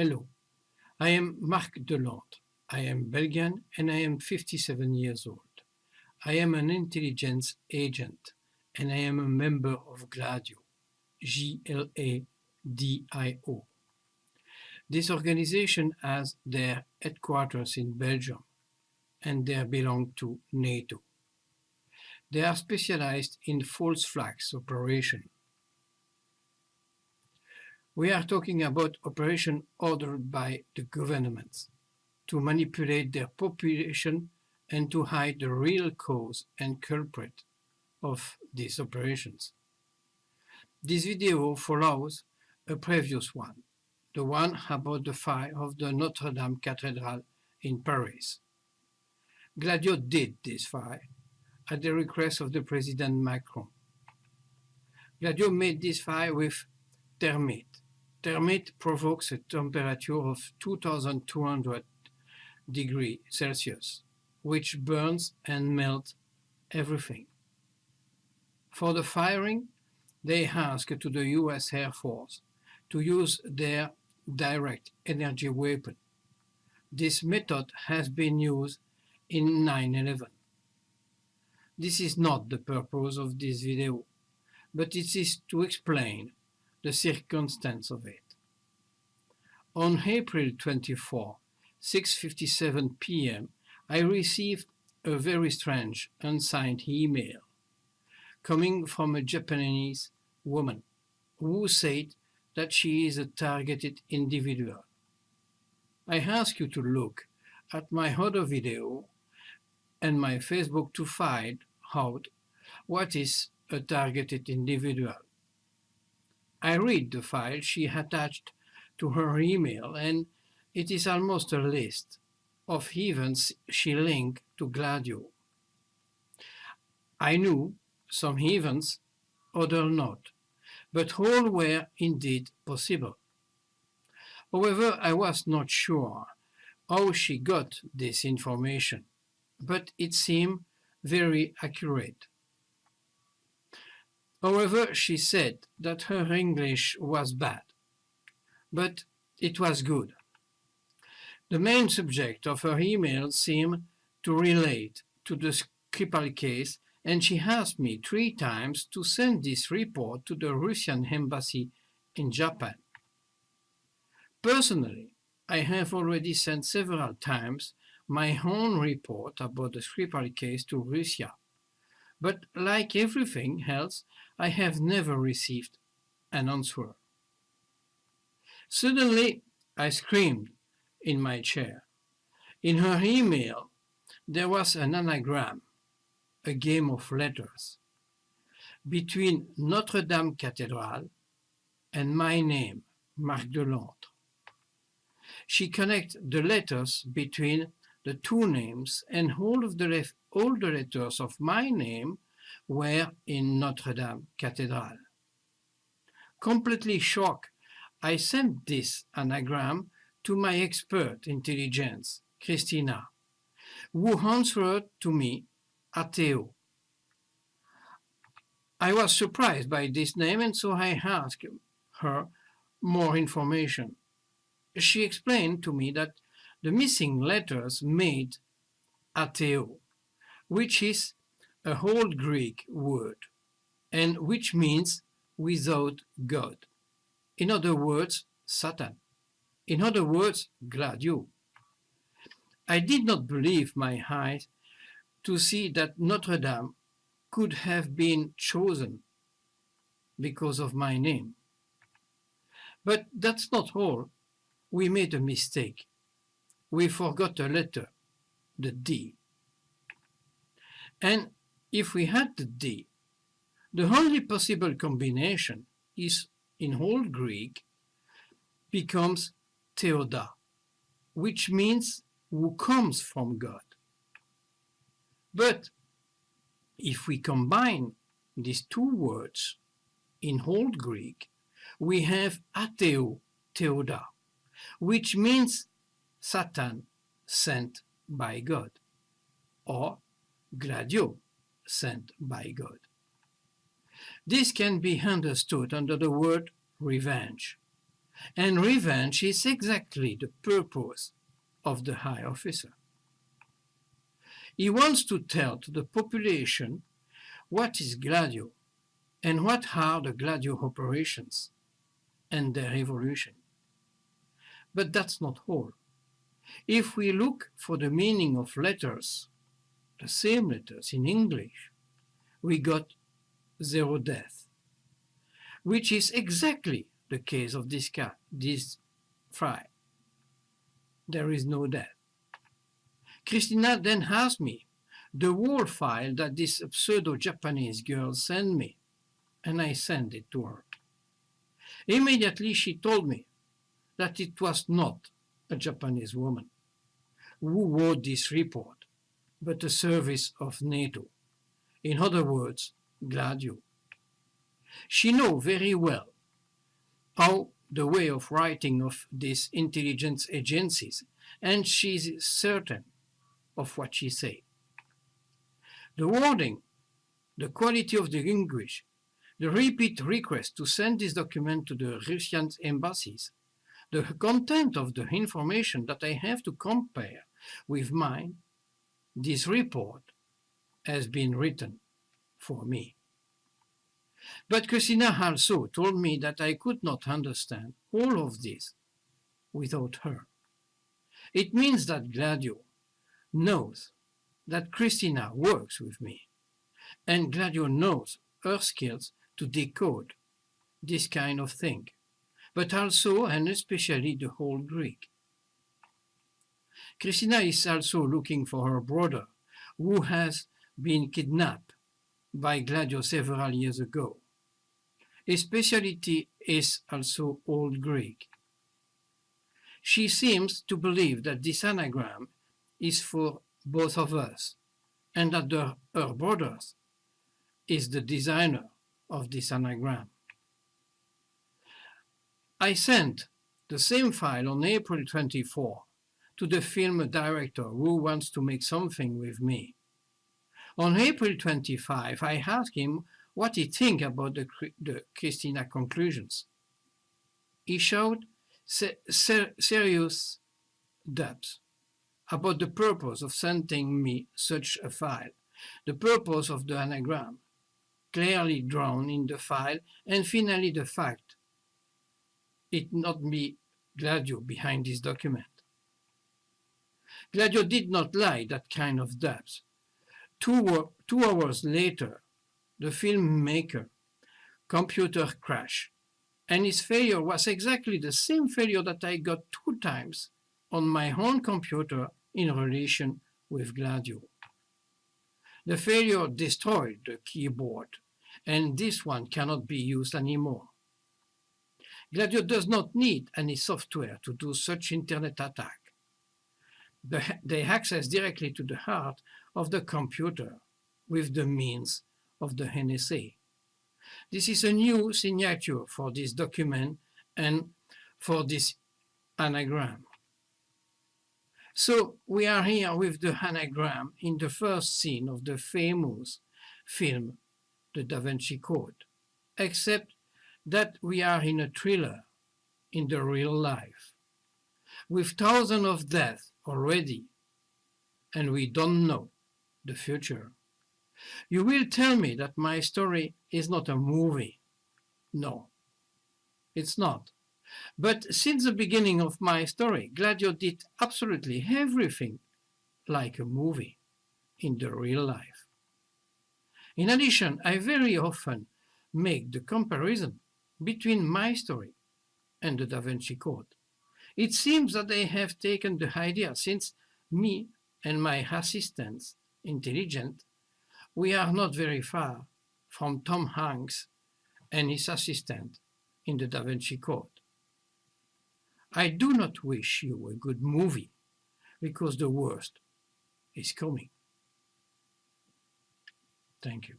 Hello, I am Marc Delantre. I am Belgian and I am 57 years old. I am an intelligence agent and I am a member of Gladio, Gladio. This organization has their headquarters in Belgium and they belong to NATO. They are specialized in false flags operation. We are talking about operation ordered by the governments to manipulate their population and to hide the real cause and culprit of these operations. This video follows a previous one, the one about the fire of the Notre Dame Cathedral in Paris. Gladio did this fire at the request of the President Macron. Gladio made this fire with thermite. Thermite provokes a temperature of 2200 degrees Celsius, which burns and melts everything. For the firing, they asked to the US Air Force to use their direct energy weapon. This method has been used in 9/11. This is not the purpose of this video, but it is to explain the circumstance of it. On April 24, 6:57 p.m., I received a very strange unsigned email coming from a Japanese woman who said that she is a targeted individual. I ask you to look at my other video and my Facebook to find out what is a targeted individual. I read the file she attached to her email and it is almost a list of events she linked to Gladio. I knew some events, others not, but all were indeed possible. However, I was not sure how she got this information, but it seemed very accurate. However, she said that her English was bad, but it was good. The main subject of her email seemed to relate to the Skripal case, and she asked me 3 times to send this report to the Russian embassy in Japan. Personally, I have already sent several times my own report about the Skripal case to Russia, but like everything else, I have never received an answer. Suddenly, I screamed in my chair. In her email, there was an anagram, a game of letters, between Notre Dame Cathedral and my name, Marc Delantre. She connected the letters between the two names, and all the letters of my name were in Notre Dame Cathedral. Completely shocked, I sent this anagram to my expert intelligence, Christina, who answered to me, Ateo. I was surprised by this name, and so I asked her more information. She explained to me that the missing letters made Ateo, which is a Old Greek word, and which means without God. In other words, Satan. In other words, Gladio. I did not believe my eyes to see that Notre Dame could have been chosen because of my name. But that's not all. We made a mistake. We forgot a letter, the D. And if we had the D, the only possible combination is in Old Greek becomes Theoda, which means who comes from God. But if we combine these two words in Old Greek, we have Ateo, Theoda, which means Satan sent by God, or Gladio sent by God. This can be understood under the word revenge. And revenge is exactly the purpose of the high officer. He wants to tell to the population what is Gladio and what are the Gladio operations and their evolution. But that's not all. If we look for the meaning of letters, the same letters in English, we got zero death, which is exactly the case of this file. There is no death. Christina then asked me the whole file that this pseudo-Japanese girl sent me, and I sent it to her. Immediately she told me that it was not a Japanese woman who wrote this report, but a service of NATO. In other words, Gladio. She knows very well how the way of writing of these intelligence agencies, and she is certain of what she says. The wording, the quality of the English, the repeat request to send this document to the Russian embassies, the content of the information that I have to compare with mine, this report has been written for me. But Christina also told me that I could not understand all of this without her. It means that Gladio knows that Christina works with me, and Gladio knows her skills to decode this kind of thing, but also and especially the whole Greek. Christina is also looking for her brother, who has been kidnapped by Gladio several years ago. His specialty is also Old Greek. She seems to believe that this anagram is for both of us, and that her brother is the designer of this anagram. I sent the same file on April 24 to the film director who wants to make something with me. On April 25, I asked him what he thinks about the Christina conclusions. He showed serious doubts about the purpose of sending me such a file, the purpose of the anagram, clearly drawn in the file, and finally the fact it not be Gladio behind this document. Gladio did not lie that kind of doubts. 2 hours later, the filmmaker computer crashed, and his failure was exactly the same failure that I got 2 times on my own computer in relation with Gladio. The failure destroyed the keyboard, and this one cannot be used anymore. Gladio does not need any software to do such internet attack. They access directly to the heart of the computer with the means of the NSA. This is a new signature for this document and for this anagram. So we are here with the anagram in the first scene of the famous film, The Da Vinci Code, except that we are in a thriller in the real life, with thousands of deaths already, and we don't know the future. You will tell me that my story is not a movie. No, it's not. But since the beginning of my story, Gladio did absolutely everything like a movie in the real life. In addition, I very often make the comparison between my story and the Da Vinci Code. It seems that they have taken the idea, since me and my assistants, intelligent, we are not very far from Tom Hanks and his assistant in the Da Vinci Code. I do not wish you a good movie, because the worst is coming. Thank you.